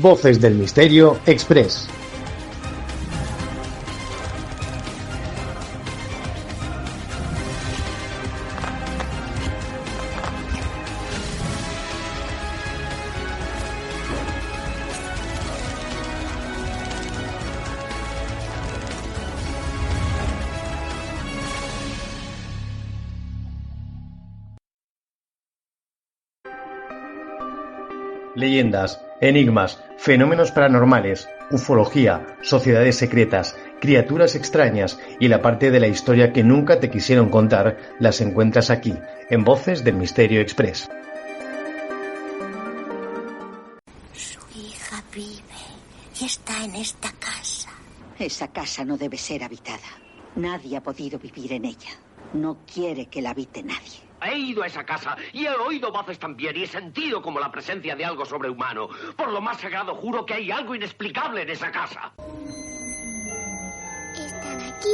Voces del Misterio Express. Leyendas, enigmas, fenómenos paranormales, ufología, sociedades secretas, criaturas extrañas y la parte de la historia que nunca te quisieron contar las encuentras aquí, en Voces del Misterio Express. Su hija vive y está en esta casa. Esa casa no debe ser habitada. Nadie ha podido vivir en ella. No quiere que la habite nadie. He ido a esa casa y he oído voces también y he sentido como la presencia de algo sobrehumano. Por lo más sagrado juro que hay algo inexplicable en esa casa. Están aquí.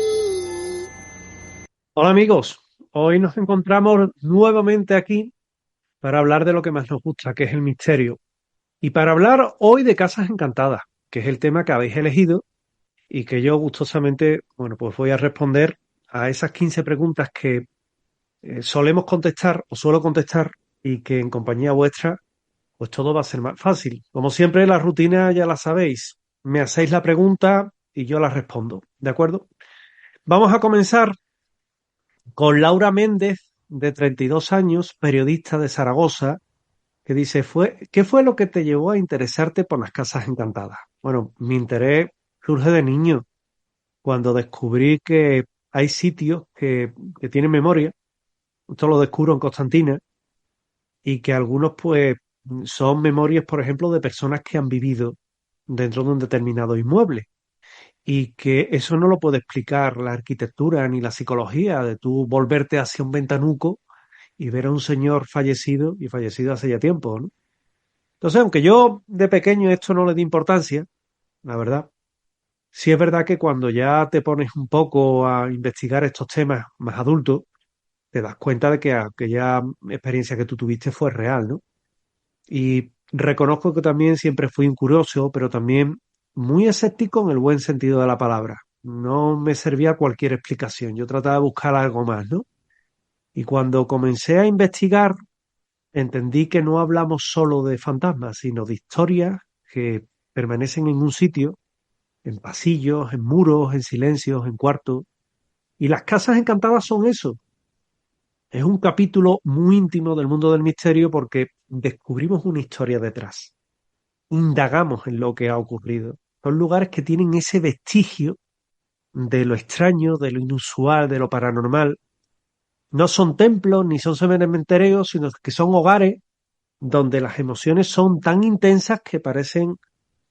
Hola amigos, hoy nos encontramos nuevamente aquí para hablar de lo que más nos gusta, que es el misterio. Y para hablar hoy de Casas Encantadas, que es el tema que habéis elegido y que yo gustosamente, pues voy a responder a esas 15 preguntas que solemos contestar o suelo contestar y que en compañía vuestra pues todo va a ser más fácil. Como siempre, la rutina ya la sabéis. Me hacéis la pregunta y yo la respondo, ¿de acuerdo? Vamos a comenzar con Laura Méndez, de 32 años, periodista de Zaragoza, que dice, ¿qué fue lo que te llevó a interesarte por las Casas Encantadas? Bueno, mi interés surge de niño, cuando descubrí que hay sitios que tienen memoria. Esto lo descubro en Constantina, y que algunos pues son memorias, por ejemplo, de personas que han vivido dentro de un determinado inmueble, y que eso no lo puede explicar la arquitectura ni la psicología, de tú volverte hacia un ventanuco y ver a un señor fallecido, y fallecido hace ya tiempo, ¿no? Entonces, aunque yo de pequeño esto no le di importancia, la verdad, sí es verdad que cuando ya te pones un poco a investigar estos temas más adultos, te das cuenta de que aquella experiencia que tú tuviste fue real, ¿no? Y reconozco que también siempre fui un curioso, pero también muy escéptico en el buen sentido de la palabra. No me servía cualquier explicación, yo trataba de buscar algo más, ¿no? Y cuando comencé a investigar, entendí que no hablamos solo de fantasmas, sino de historias que permanecen en un sitio, en pasillos, en muros, en silencios, en cuartos. Y las casas encantadas son eso. Es un capítulo muy íntimo del mundo del misterio porque descubrimos una historia detrás. Indagamos en lo que ha ocurrido. Son lugares que tienen ese vestigio de lo extraño, de lo inusual, de lo paranormal. No son templos ni son cementerios, sino que son hogares donde las emociones son tan intensas que parecen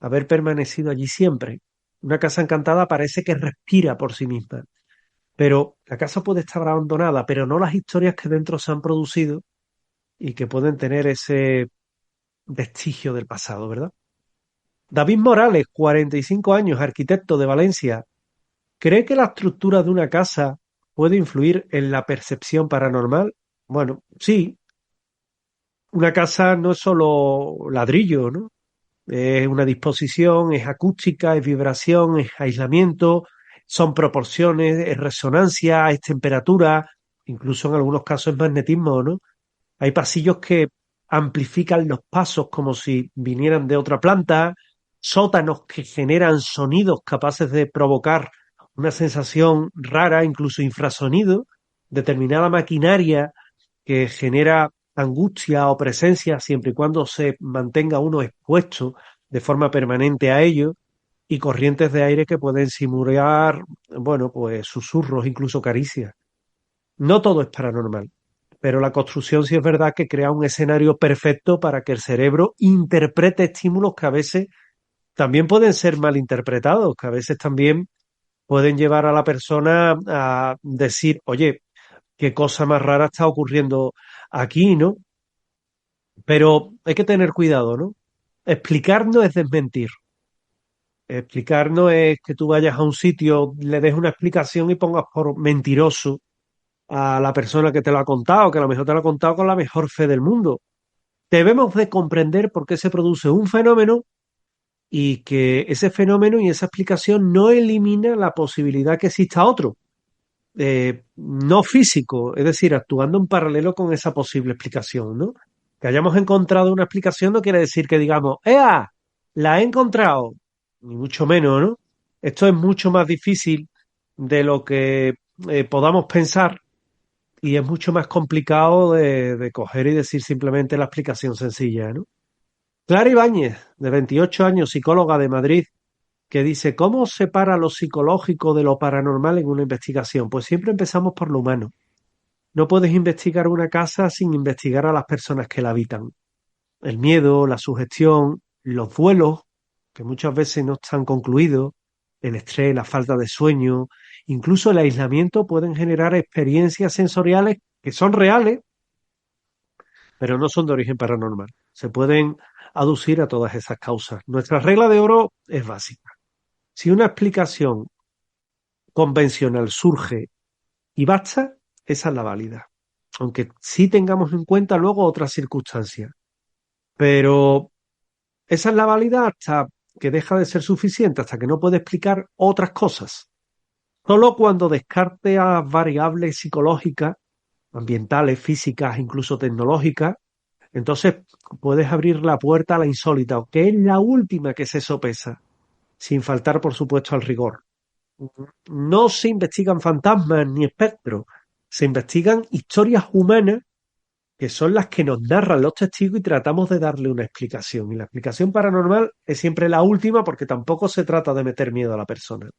haber permanecido allí siempre. Una casa encantada parece que respira por sí misma. Pero la casa puede estar abandonada, pero no las historias que dentro se han producido y que pueden tener ese vestigio del pasado, ¿verdad? David Morales, 45 años, arquitecto de Valencia, ¿cree que la estructura de una casa puede influir en la percepción paranormal? Bueno, sí. Una casa no es solo ladrillo, ¿no? Es una disposición, es acústica, es vibración, es aislamiento, son proporciones, es resonancia, es temperatura, incluso en algunos casos es magnetismo, ¿no? Hay pasillos que amplifican los pasos como si vinieran de otra planta, sótanos que generan sonidos capaces de provocar una sensación rara, incluso infrasonido, determinada maquinaria que genera angustia o presencia siempre y cuando se mantenga uno expuesto de forma permanente a ello, y corrientes de aire que pueden simular, pues susurros, incluso caricias. No todo es paranormal, pero la construcción sí es verdad que crea un escenario perfecto para que el cerebro interprete estímulos que a veces también pueden ser malinterpretados, que a veces también pueden llevar a la persona a decir, oye, qué cosa más rara está ocurriendo aquí, ¿no? Pero hay que tener cuidado, ¿no? Explicar no es desmentir. Explicar no es que tú vayas a un sitio, le des una explicación y pongas por mentiroso a la persona que te lo ha contado, que a lo mejor te lo ha contado con la mejor fe del mundo. Debemos de comprender por qué se produce un fenómeno y que ese fenómeno y esa explicación no elimina la posibilidad que exista otro, no físico, es decir, actuando en paralelo con esa posible explicación, ¿no? Que hayamos encontrado una explicación no quiere decir que digamos, ¡ea! La he encontrado, ni mucho menos, ¿no? Esto es mucho más difícil de lo que podamos pensar y es mucho más complicado de coger y decir simplemente la explicación sencilla, ¿no? Clara Ibáñez, de 28 años, psicóloga de Madrid, que dice, ¿cómo separa lo psicológico de lo paranormal en una investigación? Pues siempre empezamos por lo humano. No puedes investigar una casa sin investigar a las personas que la habitan. El miedo, la sugestión, los duelos, que muchas veces no están concluidos, el estrés, la falta de sueño, incluso el aislamiento pueden generar experiencias sensoriales que son reales, pero no son de origen paranormal. Se pueden aducir a todas esas causas. Nuestra regla de oro es básica. Si una explicación convencional surge y basta, esa es la válida. Aunque sí tengamos en cuenta luego otras circunstancias. Pero esa es la válida hasta que deja de ser suficiente, hasta que no puede explicar otras cosas. Solo cuando descarte a variables psicológicas, ambientales, físicas, incluso tecnológicas, entonces puedes abrir la puerta a la insólita, que es la última que se sopesa, sin faltar, por supuesto, al rigor. No se investigan fantasmas ni espectros, se investigan historias humanas que son las que nos narran los testigos y tratamos de darle una explicación. Y la explicación paranormal es siempre la última porque tampoco se trata de meter miedo a la persona.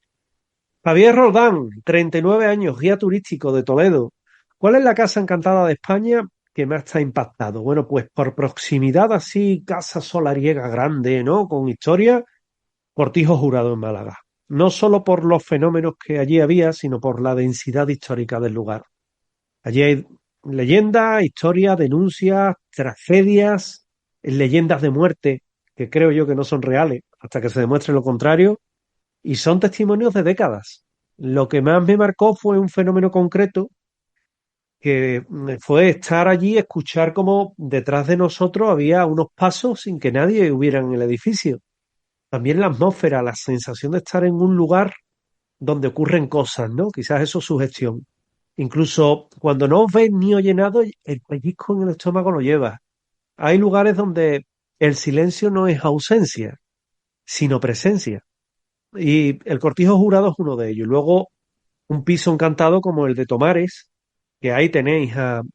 Javier Roldán, 39 años, guía turístico de Toledo. ¿Cuál es la casa encantada de España que más te ha impactado? Bueno, pues por proximidad así, casa solariega grande, ¿no? Con historia, Cortijo Jurado en Málaga. No solo por los fenómenos que allí había, sino por la densidad histórica del lugar. Allí hay leyendas, historias, denuncias, tragedias, leyendas de muerte, que creo yo que no son reales, hasta que se demuestre lo contrario, y son testimonios de décadas. Lo que más me marcó fue un fenómeno concreto, que fue estar allí, escuchar cómo detrás de nosotros había unos pasos sin que nadie hubiera en el edificio. También la atmósfera, la sensación de estar en un lugar donde ocurren cosas, ¿no? Quizás eso es sugestión. Incluso cuando no ves ni oye nada, el pellizco en el estómago lo lleva. Hay lugares donde el silencio no es ausencia, sino presencia. Y el Cortijo Jurado es uno de ellos. Luego, un piso encantado como el de Tomares, que ahí tenéis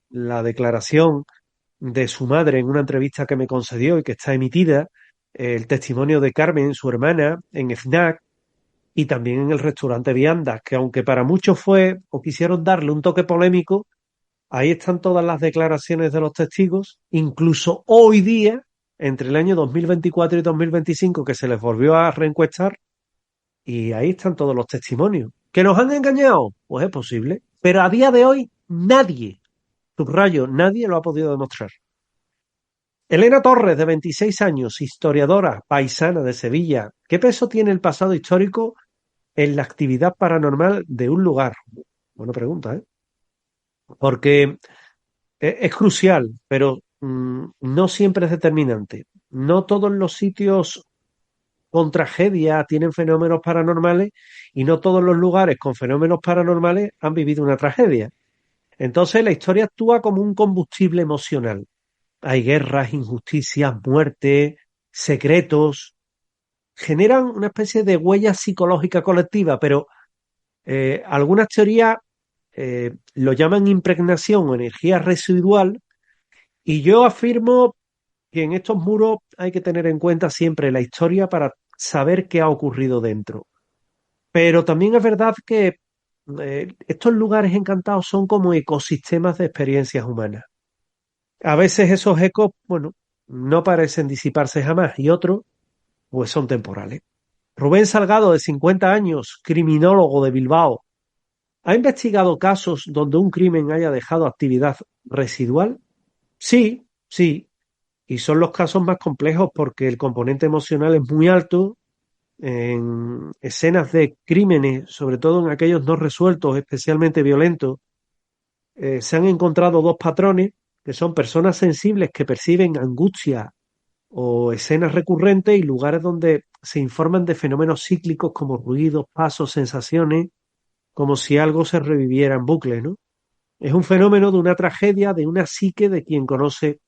la declaración de su madre en una entrevista que me concedió y que está emitida, el testimonio de Carmen, su hermana, en FNAC, y también en el restaurante Viandas, que aunque para muchos fue o quisieron darle un toque polémico, ahí están todas las declaraciones de los testigos, incluso hoy día, entre el año 2024 y 2025, que se les volvió a reencuestar, y ahí están todos los testimonios. ¿Que nos han engañado? Pues es posible, pero a día de hoy nadie, subrayo, nadie lo ha podido demostrar. Elena Torres, de 26 años, historiadora, paisana de Sevilla. ¿Qué peso tiene el pasado histórico en la actividad paranormal de un lugar? Buena pregunta, ¿eh? Porque es crucial, pero no siempre es determinante. No todos los sitios con tragedia tienen fenómenos paranormales y no todos los lugares con fenómenos paranormales han vivido una tragedia. Entonces la historia actúa como un combustible emocional. Hay guerras, injusticias, muerte, secretos. Generan una especie de huella psicológica colectiva, pero algunas teorías lo llaman impregnación o energía residual, y yo afirmo que en estos muros hay que tener en cuenta siempre la historia para saber qué ha ocurrido dentro. Pero también es verdad que estos lugares encantados son como ecosistemas de experiencias humanas. A veces esos ecos, bueno, no parecen disiparse jamás y otros, pues son temporales. Rubén Salgado, de 50 años, criminólogo de Bilbao, ¿ha investigado casos donde un crimen haya dejado actividad residual? Sí, sí, y son los casos más complejos porque el componente emocional es muy alto. En escenas de crímenes, sobre todo en aquellos no resueltos, especialmente violentos, se han encontrado dos patrones, que son personas sensibles que perciben angustia o escenas recurrentes y lugares donde se informan de fenómenos cíclicos como ruidos, pasos, sensaciones, como si algo se reviviera en bucle, ¿no? Es un fenómeno de una tragedia, de una psique de quien conoce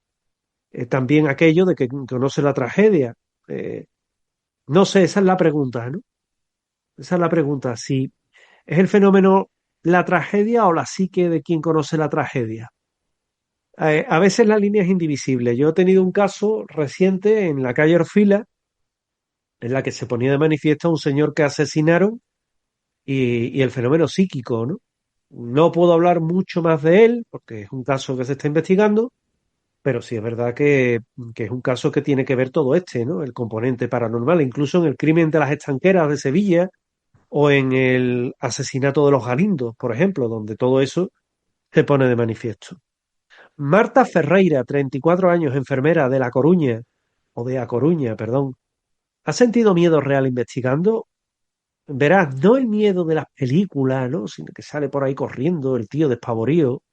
también aquello de que conoce la tragedia. Eh, no sé, esa es la pregunta, ¿no? Esa es la pregunta, si es el fenómeno la tragedia o la psique de quien conoce la tragedia. A veces la línea es indivisible. Yo he tenido un caso reciente en la calle Orfila, en la que se ponía de manifiesto a un señor que asesinaron y el fenómeno psíquico, ¿no? No puedo hablar mucho más de él, porque es un caso que se está investigando, pero sí es verdad que es un caso que tiene que ver todo ¿no? El componente paranormal, incluso en el crimen de las estanqueras de Sevilla o en el asesinato de los Galindos, por ejemplo, donde todo eso se pone de manifiesto. Marta Ferreira, 34 años, enfermera de La Coruña, o de A Coruña, perdón. ¿Ha sentido miedo real investigando? Verás, no el miedo de las películas, ¿no? Sino que sale por ahí corriendo el tío despavorido,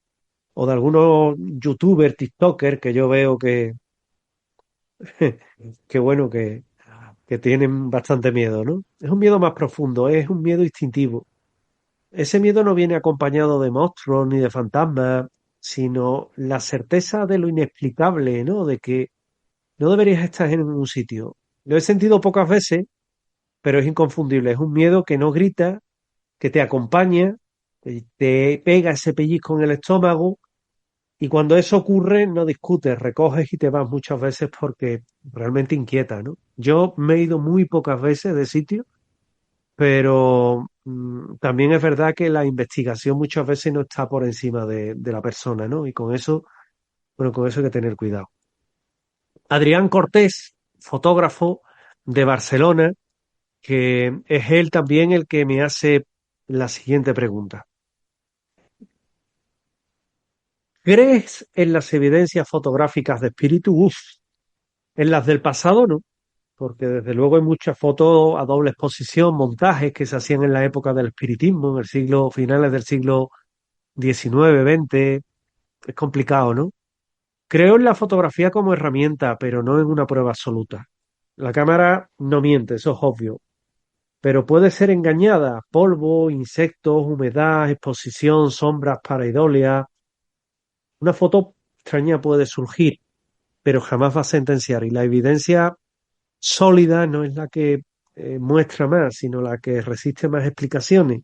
o de algunos youtubers, tiktokers que yo veo que bueno, que tienen bastante miedo, ¿no? Es un miedo más profundo, es un miedo instintivo. Ese miedo no viene acompañado de monstruos ni de fantasmas, sino la certeza de lo inexplicable, ¿no? De que no deberías estar en un sitio. Lo he sentido pocas veces, pero es inconfundible. Es un miedo que no grita, que te acompaña, te pega ese pellizco en el estómago y cuando eso ocurre no discutes, recoges y te vas muchas veces porque realmente inquieta, ¿no? Yo me he ido muy pocas veces de sitio, pero también es verdad que la investigación muchas veces no está por encima de la persona, ¿no? Y con eso, bueno, con eso hay que tener cuidado. Adrián Cortés, fotógrafo de Barcelona, que es él también el que me hace la siguiente pregunta. ¿Crees en las evidencias fotográficas de espíritu? Uf, en las del pasado no, porque desde luego hay muchas fotos a doble exposición, montajes que se hacían en la época del espiritismo, en el siglo, finales del siglo XIX, XX, es complicado, ¿no? Creo en la fotografía como herramienta, pero no en una prueba absoluta. La cámara no miente, eso es obvio, pero puede ser engañada. Polvo, insectos, humedad, exposición, sombras, pareidolia. Una foto extraña puede surgir, pero jamás va a sentenciar. Y la evidencia sólida no es la que muestra más, sino la que resiste más explicaciones.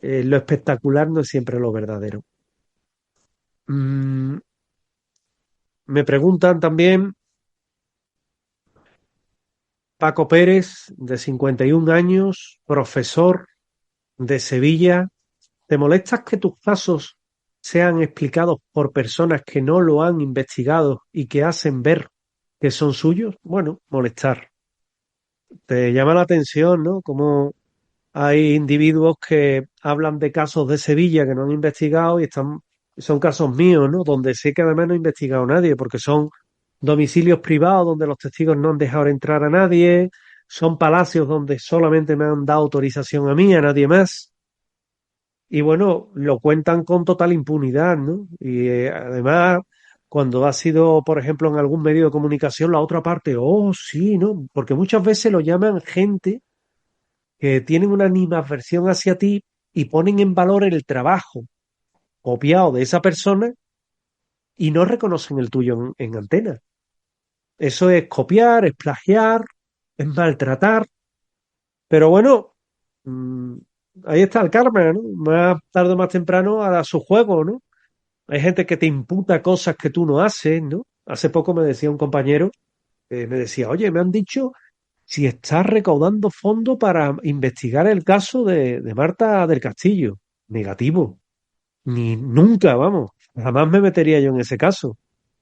Lo espectacular no es siempre lo verdadero. Mm, me preguntan también, Paco Pérez, de 51 años, profesor de Sevilla. ¿Te molestas que tus casos sean explicados por personas que no lo han investigado y que hacen ver que son suyos? Bueno, molestar. Te llama la atención, ¿no? Como hay individuos que hablan de casos de Sevilla que no han investigado y son casos míos, ¿no? Donde sé que además no ha investigado nadie, porque son domicilios privados donde los testigos no han dejado entrar a nadie, son palacios donde solamente me han dado autorización a mí, a nadie más. Y bueno, lo cuentan con total impunidad, ¿no? Y además, cuando ha sido, por ejemplo, en algún medio de comunicación, la otra parte, oh, sí, ¿no? Porque muchas veces lo llaman gente que tienen una animadversión hacia ti y ponen en valor el trabajo copiado de esa persona y no reconocen el tuyo en antena. Eso es copiar, es plagiar, es maltratar. Pero bueno, mmm, ahí está el karma, ¿no? Más tarde o más temprano hará su juego, ¿no? Hay gente que te imputa cosas que tú no haces, ¿no? Hace poco me decía un compañero, me decía, oye, me han dicho si estás recaudando fondos para investigar el caso de Marta del Castillo. Negativo. Ni nunca, vamos. Jamás me metería yo en ese caso.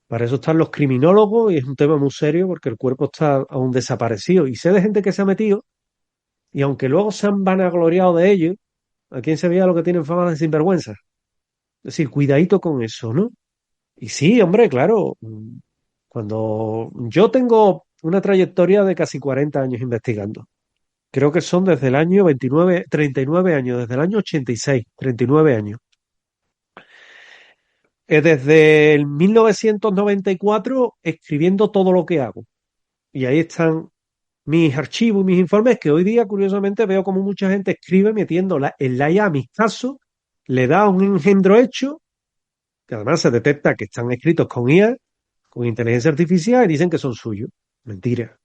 Para eso están los criminólogos y es un tema muy serio porque el cuerpo está aún desaparecido. Y sé de gente que se ha metido y aunque luego se han vanagloriado de ello, aquí en Sevilla lo que tienen fama de sinvergüenza. Es decir, cuidadito con eso, ¿no? Y sí, hombre, claro. Cuando yo tengo una trayectoria de casi 40 años investigando. Creo que son desde el año 29, 39 años, desde el año 86, 39 años. Desde el 1994 escribiendo todo lo que hago. y ahí están mis archivos, mis informes, que hoy día, curiosamente, veo como mucha gente escribe metiendo el IA a mis casos, le da un engendro hecho, que además se detecta que están escritos con IA, con inteligencia artificial, y dicen que son suyos. Mentira.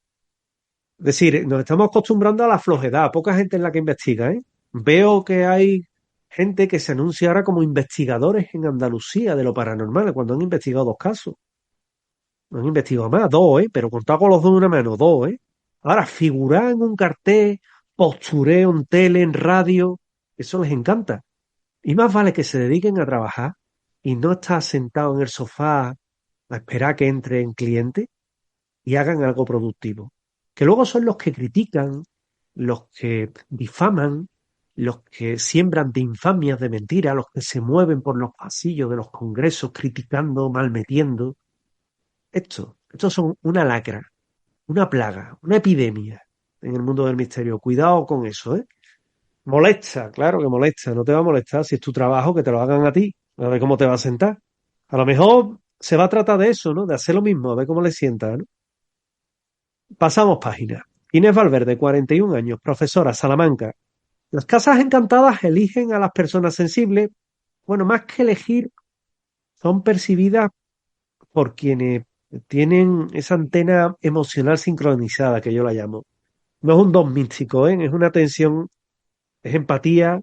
Es decir, nos estamos acostumbrando a la flojedad, poca gente es la que investiga, ¿eh? Veo que hay gente que se anuncia ahora como investigadores en Andalucía de lo paranormal, cuando han investigado 2 casos. No han investigado más, 2, ¿eh? Pero contado con los dos de una mano, 2, ¿eh? Ahora, figurar en un cartel, postureo en tele, en radio, eso les encanta. Y más vale que se dediquen a trabajar y no estar sentado en el sofá a esperar que entren clientes y hagan algo productivo. Que luego son los que critican, los que difaman, los que siembran de infamias, de mentiras, los que se mueven por los pasillos de los congresos criticando, malmetiendo. Estos son una lacra, una plaga, una epidemia en el mundo del misterio. Cuidado con eso, ¿eh? Molesta, claro que molesta, no te va a molestar si es tu trabajo que te lo hagan a ti, a ver cómo te va a sentar. A lo mejor se va a tratar de eso, ¿no? De hacer lo mismo, a ver cómo le sienta, ¿no? Pasamos página. Inés Valverde, 41 años, profesora, Salamanca. Las casas encantadas eligen a las personas sensibles. Bueno, más que elegir, son percibidas por quienes tienen esa antena emocional sincronizada, que yo la llamo. No es un don místico, ¿eh? Es una atención, es empatía,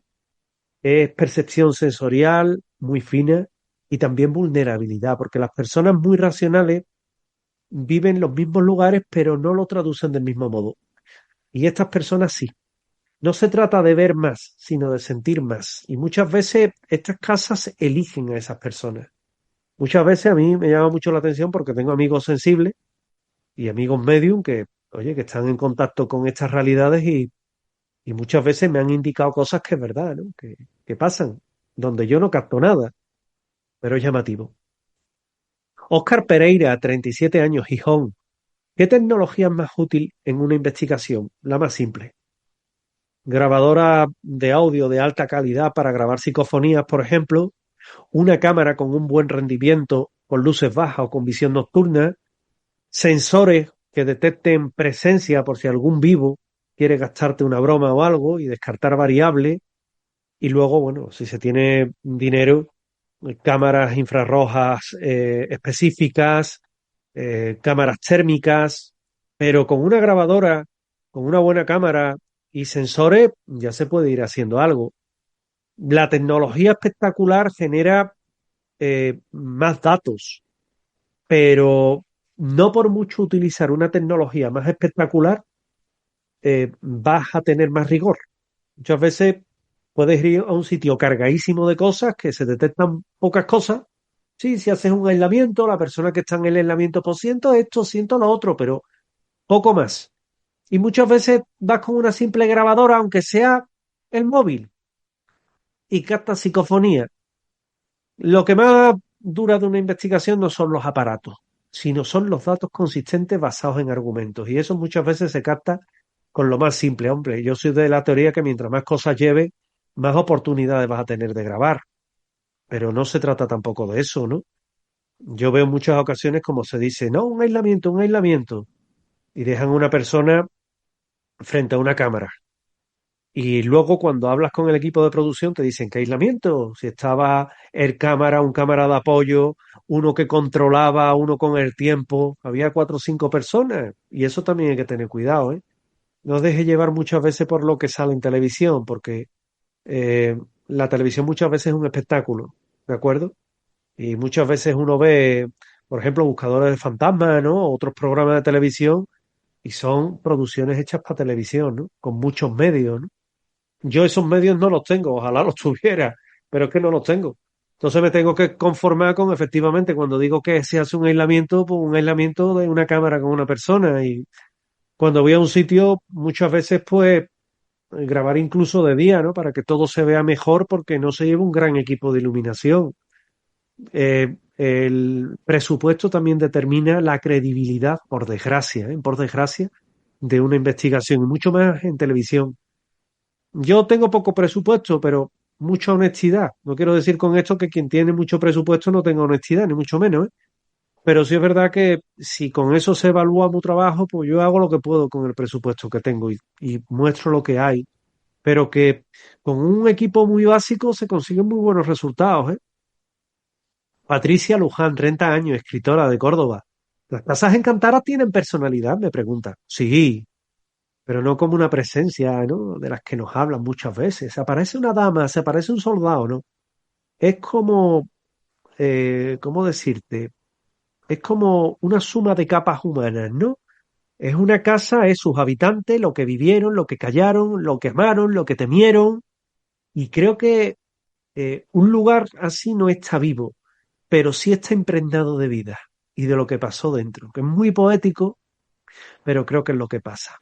es percepción sensorial muy fina y también vulnerabilidad, porque las personas muy racionales viven en los mismos lugares, pero no lo traducen del mismo modo. Y estas personas sí. No se trata de ver más, sino de sentir más. Y muchas veces estas casas eligen a esas personas. Muchas veces a mí me llama mucho la atención porque tengo amigos sensibles y amigos medium que, oye, que están en contacto con estas realidades y muchas veces me han indicado cosas que es verdad, ¿no? Que pasan, donde yo no capto nada, pero es llamativo. Óscar Pereira, 37 años, Gijón. ¿Qué tecnología es más útil en una investigación? La más simple. Grabadora de audio de alta calidad para grabar psicofonías, por ejemplo, una cámara con un buen rendimiento, con luces bajas o con visión nocturna, sensores que detecten presencia por si algún vivo quiere gastarte una broma o algo y descartar variables, y luego, bueno, si se tiene dinero, cámaras infrarrojas específicas, cámaras térmicas, pero con una grabadora, con una buena cámara y sensores, ya se puede ir haciendo algo. La tecnología espectacular genera más datos, pero no por mucho utilizar una tecnología más espectacular, vas a tener más rigor. Muchas veces puedes ir a un sitio cargadísimo de cosas que se detectan pocas cosas. Sí, si haces un aislamiento, la persona que está en el aislamiento, pues siento esto, siento lo otro, pero poco más. Y muchas veces vas con una simple grabadora, aunque sea el móvil, y captas psicofonía. Lo que más dura de una investigación no son los aparatos, sino son los datos consistentes basados en argumentos. Y eso muchas veces se capta con lo más simple, hombre. Yo soy de la teoría que mientras más cosas lleves, más oportunidades vas a tener de grabar. Pero no se trata tampoco de eso, ¿no? Yo veo en muchas ocasiones como se dice, no, un aislamiento, y dejan a una persona frente a una cámara. Y luego cuando hablas con el equipo de producción te dicen que aislamiento, si estaba el cámara, un cámara de apoyo, uno que controlaba, uno con el tiempo, había 4 o 5 personas y eso también hay que tener cuidado, ¿eh? No deje llevar muchas veces por lo que sale en televisión, porque la televisión muchas veces es un espectáculo, ¿de acuerdo? Y muchas veces uno ve, por ejemplo, Buscadores de Fantasmas, ¿no? Otros programas de televisión y son producciones hechas para televisión, ¿no? Con muchos medios, ¿no? Yo esos medios no los tengo, ojalá los tuviera, pero es que no los tengo. Entonces me tengo que conformar con, efectivamente, cuando digo que se hace un aislamiento, pues un aislamiento de una cámara con una persona. Y cuando voy a un sitio, muchas veces, pues, grabar incluso de día, ¿no? Para que todo se vea mejor, porque no se lleva un gran equipo de iluminación. El presupuesto también determina la credibilidad, por desgracia, ¿eh? Por desgracia, de una investigación, y mucho más en televisión. Yo tengo poco presupuesto, pero mucha honestidad. No quiero decir con esto que quien tiene mucho presupuesto no tenga honestidad, ni mucho menos, ¿eh? Pero sí es verdad que si con eso se evalúa mi trabajo, pues yo hago lo que puedo con el presupuesto que tengo y muestro lo que hay. Pero que con un equipo muy básico se consiguen muy buenos resultados, ¿eh? Patricia Luján, 30 años, escritora de Córdoba. ¿Las casas encantadas tienen personalidad? Me pregunta. Sí, pero no como una presencia, ¿no? De las que nos hablan muchas veces. Se aparece una dama, se aparece un soldado, ¿no? Es como, ¿cómo decirte? Es como una suma de capas humanas, ¿no? Es una casa, es sus habitantes, lo que vivieron, lo que callaron, lo que amaron, lo que temieron. Y creo que un lugar así no está vivo, pero sí está impregnado de vida y de lo que pasó dentro, que es muy poético, pero creo que es lo que pasa.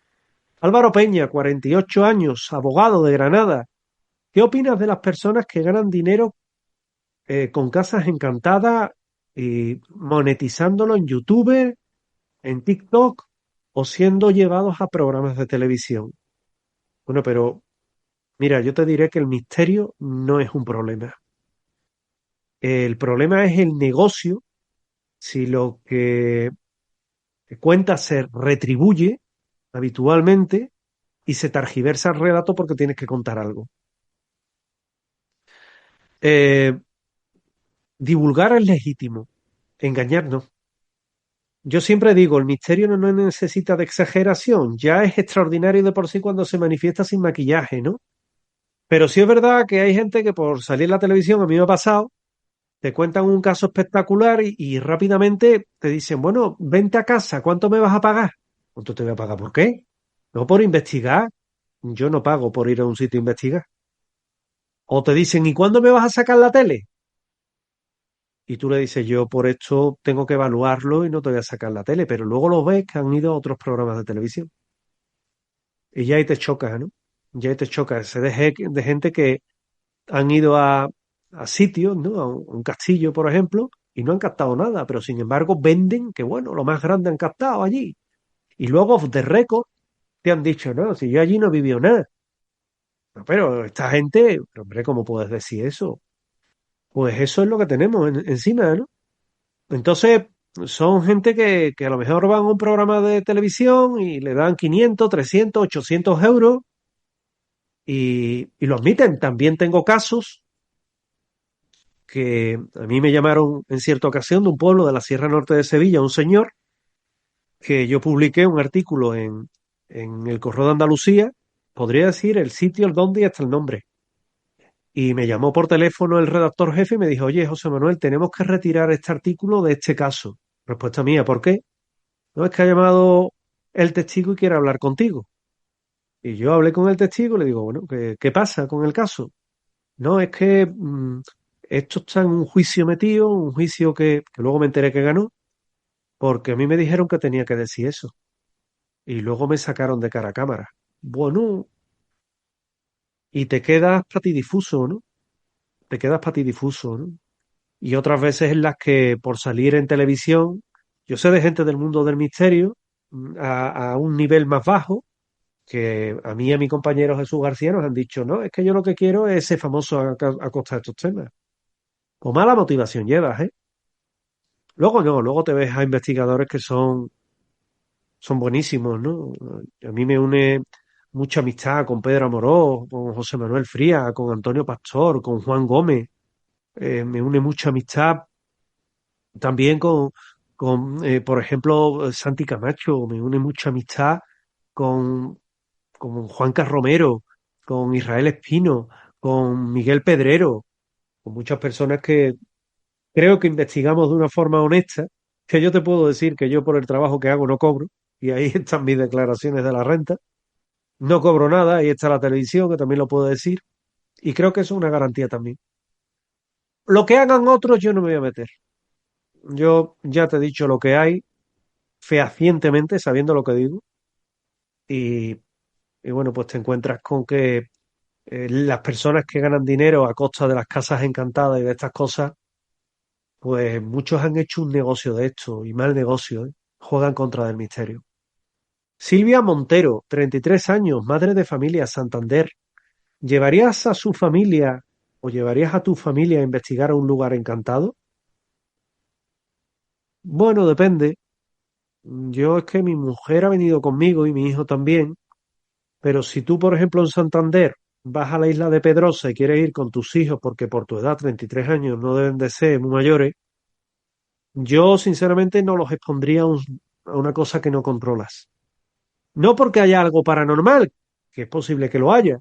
Álvaro Peña, 48 años, abogado de Granada. ¿Qué opinas de las personas que ganan dinero con casas encantadas y monetizándolo en YouTube, en TikTok o siendo llevados a programas de televisión? Bueno, pero mira, yo te diré que el misterio no es un problema. El problema es el negocio, si lo que cuenta se retribuye habitualmente y se targiversa el relato porque tienes que contar algo. Eh, Divulgar es legítimo, engañar no. Yo siempre digo, el misterio no necesita de exageración, ya es extraordinario de por sí cuando se manifiesta sin maquillaje, ¿no? Pero sí es verdad que hay gente que por salir en la televisión, a mí me ha pasado, te cuentan un caso espectacular y rápidamente te dicen, bueno, vente a casa, ¿cuánto me vas a pagar? ¿Cuánto te voy a pagar? ¿Por qué? No por investigar. Yo no pago por ir a un sitio a investigar. O te dicen, ¿y cuándo me vas a sacar la tele? Y tú le dices, yo por esto tengo que evaluarlo y no te voy a sacar la tele, pero luego lo ves que han ido a otros programas de televisión. Y ya ahí te choca, ¿no? Ya ahí te choca ese de gente que han ido a sitios, ¿no? A un castillo, por ejemplo, y no han captado nada, pero sin embargo venden que, bueno, lo más grande han captado allí. Y luego, de récord, te han dicho, no, si yo allí no vivió nada. No, pero esta gente, hombre, ¿cómo puedes decir eso? Pues eso es lo que tenemos encima, ¿no? Entonces, son gente que a lo mejor van a un programa de televisión y le dan 500, 300, 800 euros y lo admiten. También tengo casos que a mí me llamaron en cierta ocasión de un pueblo de la Sierra Norte de Sevilla, un señor, que yo publiqué un artículo en el Correo de Andalucía, podría decir el sitio, el dónde y hasta el nombre. Y me llamó por teléfono el redactor jefe y me dijo, oye, José Manuel, tenemos que retirar este artículo de este caso. Respuesta mía, ¿por qué? No, es que ha llamado el testigo y quiere hablar contigo. Y yo hablé con el testigo y le digo, bueno, ¿qué pasa con el caso? No, es que esto está en un juicio metido, un juicio que luego me enteré que ganó, porque a mí me dijeron que tenía que decir eso. Y luego me sacaron de cara a cámara. Bueno, y te quedas patidifuso, ¿no? Te quedas patidifuso, ¿no? Y otras veces en las que por salir en televisión, yo sé de gente del mundo del misterio a un nivel más bajo, que a mí y a mi compañero Jesús García nos han dicho, no, es que yo lo que quiero es ser famoso a costa de estos temas. O mala motivación llevas, ¿eh? Luego no, luego te ves a investigadores que son buenísimos, ¿no? A mí me une mucha amistad con Pedro Amorós, con José Manuel Fría, con Antonio Pastor, con Juan Gómez. Me une mucha amistad también con por ejemplo, Santi Camacho. Me une mucha amistad con, con Juan Romero, con Israel Espino, con Miguel Pedrero, con muchas personas que creo que investigamos de una forma honesta, que yo te puedo decir que yo por el trabajo que hago no cobro, y ahí están mis declaraciones de la renta. No cobro nada, ahí está la televisión, que también lo puedo decir, y creo que eso es una garantía también. Lo que hagan otros yo no me voy a meter. Yo ya te he dicho lo que hay, fehacientemente, sabiendo lo que digo, y, y bueno, pues te encuentras con que las personas que ganan dinero a costa de las casas encantadas y de estas cosas, pues muchos han hecho un negocio de esto, y mal negocio, ¿eh? Juegan contra del misterio. Silvia Montero, 33 años, madre de familia, Santander. ¿Llevarías a su familia o llevarías a tu familia a investigar a un lugar encantado? Bueno, depende. Yo es que mi mujer ha venido conmigo y mi hijo también, pero si tú, por ejemplo, en Santander vas a la isla de Pedrosa y quieres ir con tus hijos porque por tu edad, 33 años, no deben de ser muy mayores, yo sinceramente no los expondría a una cosa que no controlas. No porque haya algo paranormal, que es posible que lo haya,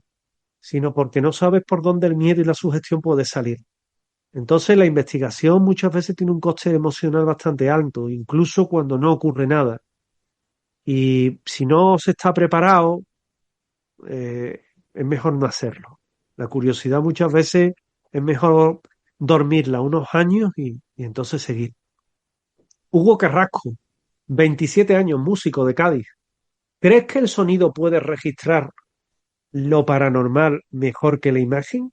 sino porque no sabes por dónde el miedo y la sugestión puede salir. Entonces la investigación muchas veces tiene un coste emocional bastante alto, incluso cuando no ocurre nada. Y si no se está preparado, es mejor no hacerlo. La curiosidad muchas veces es mejor dormirla unos años y entonces seguir. Hugo Carrasco, 27 años, músico de Cádiz. ¿Crees que el sonido puede registrar lo paranormal mejor que la imagen?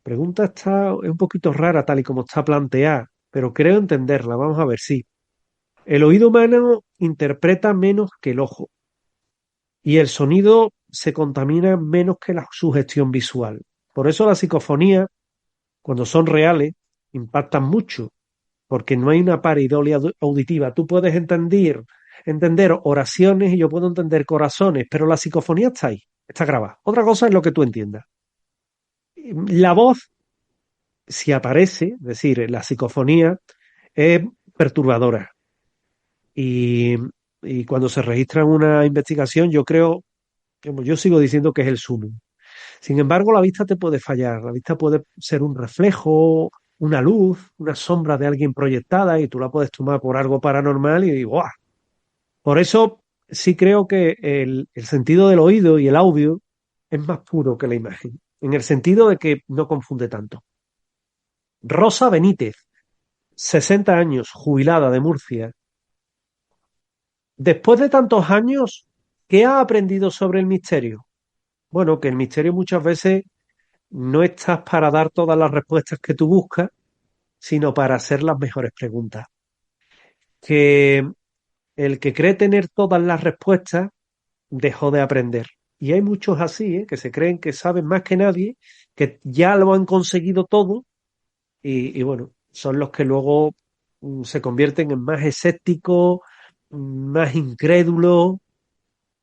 Pregunta está es un poquito rara tal y como está planteada, pero creo entenderla. Vamos a ver si. El oído humano interpreta menos que el ojo y el sonido se contamina menos que la sugestión visual. Por eso las psicofonías, cuando son reales, impactan mucho, porque no hay una pareidolia auditiva. Tú puedes entender oraciones y yo puedo entender corazones, pero la psicofonía está ahí, está grabada. Otra cosa es lo que tú entiendas. La voz, si aparece, es decir, la psicofonía, es perturbadora. Y, y cuando se registra en una investigación, yo creo, como yo sigo diciendo que es el sumum. Sin embargo, la vista te puede fallar. La vista puede ser un reflejo, una luz, una sombra de alguien proyectada y tú la puedes tomar por algo paranormal y ¡buah! Por eso sí creo que el sentido del oído y el audio es más puro que la imagen, en el sentido de que no confunde tanto. Rosa Benítez, 60 años, jubilada de Murcia. Después de tantos años, ¿qué ha aprendido sobre el misterio? Bueno, que el misterio muchas veces no estás para dar todas las respuestas que tú buscas, sino para hacer las mejores preguntas. Que el que cree tener todas las respuestas dejó de aprender. Y hay muchos así, que se creen que saben más que nadie, que ya lo han conseguido todo y bueno, son los que luego se convierten en más escépticos, más incrédulos,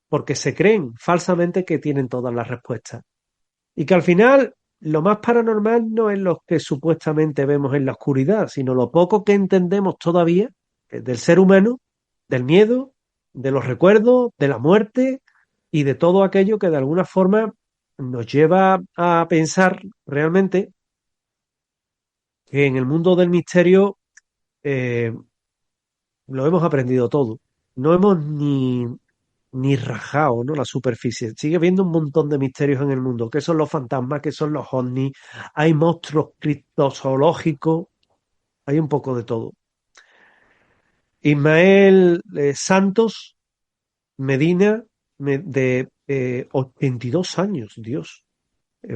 porque se creen falsamente que tienen todas las respuestas. Y que al final lo más paranormal no es lo que supuestamente vemos en la oscuridad, sino lo poco que entendemos todavía del ser humano, del miedo, de los recuerdos, de la muerte y de todo aquello que de alguna forma nos lleva a pensar realmente que en el mundo del misterio eh, lo hemos aprendido todo. No hemos ni rajado, ¿no? La superficie. Sigue habiendo un montón de misterios en el mundo. ¿Qué son los fantasmas? ¿Qué son los ovnis? Hay monstruos criptozoológicos. Hay un poco de todo. Ismael Santos Medina, de 82 años, Dios.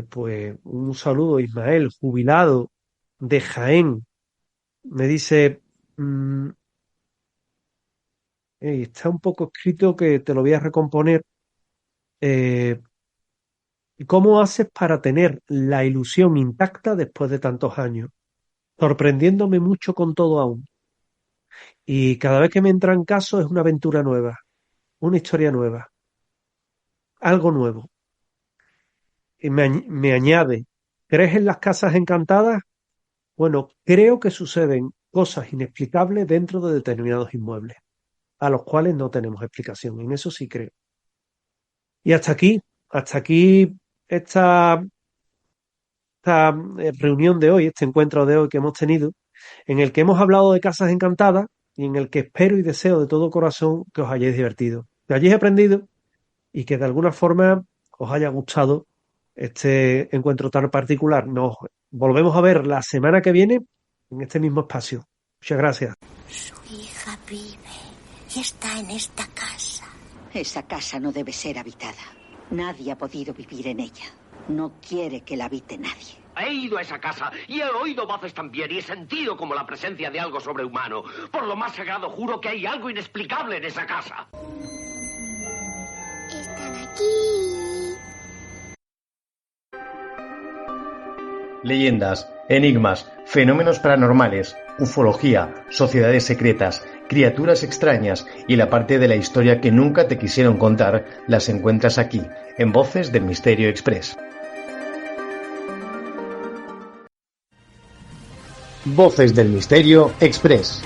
Pues un saludo, Ismael, jubilado de Jaén. Me dice, está un poco escrito que te lo voy a recomponer. Eh, ¿Cómo haces para tener la ilusión intacta después de tantos años? Sorprendiéndome mucho con todo aún. Y cada vez que me entra en caso es una aventura nueva, una historia nueva, algo nuevo. Y me añade, ¿crees en las casas encantadas? Bueno, creo que suceden cosas inexplicables dentro de determinados inmuebles, a los cuales no tenemos explicación. En eso sí creo. Y hasta aquí esta, esta reunión de hoy, este encuentro de hoy que hemos tenido, en el que hemos hablado de casas encantadas y en el que espero y deseo de todo corazón que os hayáis divertido, que hayáis aprendido y que de alguna forma os haya gustado este encuentro tan particular. Nos volvemos a ver la semana que viene en este mismo espacio. Muchas gracias. Su hija vive y está en esta casa. Esa casa no debe ser habitada. Nadie ha podido vivir en ella. No quiere que la habite nadie. He ido a esa casa y he oído voces también y he sentido como la presencia de algo sobrehumano. Por lo más sagrado juro que hay algo inexplicable en esa casa. Están aquí. Leyendas, enigmas, fenómenos paranormales, ufología, sociedades secretas, criaturas extrañas y la parte de la historia que nunca te quisieron contar las encuentras aquí, en Voces del Misterio Express. Voces del Misterio Express.